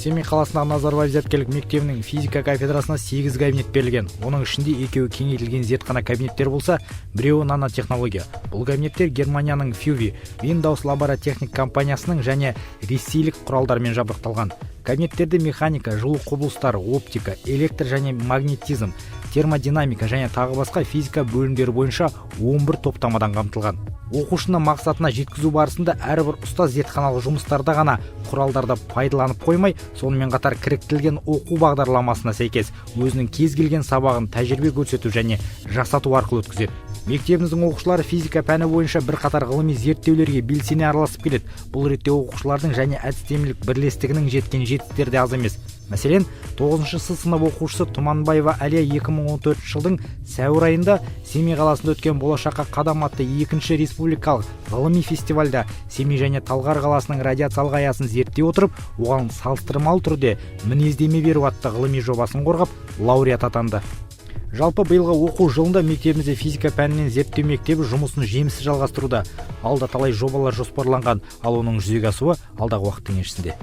Семей қаласындағы Назарбаев зияткерлік мектебінің физика кафедрасына 8 кабинет берілген. Оның ішінде екеуі кеңейтілген зертхана кабинеттер болса, біреуі нанотехнология. Бұл кабинеттер Германияның FUVI, Windows лаборотехник компаниясының және ресейлік құралдармен жабдықталған. Кабинеттерде механика, жылу құбылыстары, оптика, электр және магнетизм, термодинамика және тағы басқа физика бөлімдері бойынша 11 топтамадан қамтылған. Оқушыны мақсатына жеткізу барысында әрбір ұстаз зертханалық жұмыстарда ғана құралдарды пайдаланып қоймай, сонымен қатар кіріктірілген оқу бағдарламасына сәйкес өзінің кез келген сабағын тәжірибе көрсету және жасату арқылы өткізеді. Мектебіміздің оқушылары физика пәні бойынша бірқатар ғылыми зерттеулерге белсене араласып келеді. Бұл ретте оқушылардың және әдістемелік бірлестігінің жеткен жетістіктері де аз емес. Мәселен, 9-шы сынып оқушысы Тұманбаева Әлия 2014 жылдың сәуір айында Семей қаласында өткен болашаққа қадам атты 2-ші республикалық ғылыми фестивальда Семей және Талғар қаласының радиациялық аясын зерттей отырып, оған салыстырмалы түрде мінездеме беру атты ғылыми жобасын қорғап, лауреат атанды. Жалпы биылғы оқу жылында мектебімізде физика пәнінен зерттеу мектебі жұмысын жемісті жалғастыруда. Алда талай жобалар жоспарланған, ал оның жүзеге асуы алдағы уақыттың еншісінде.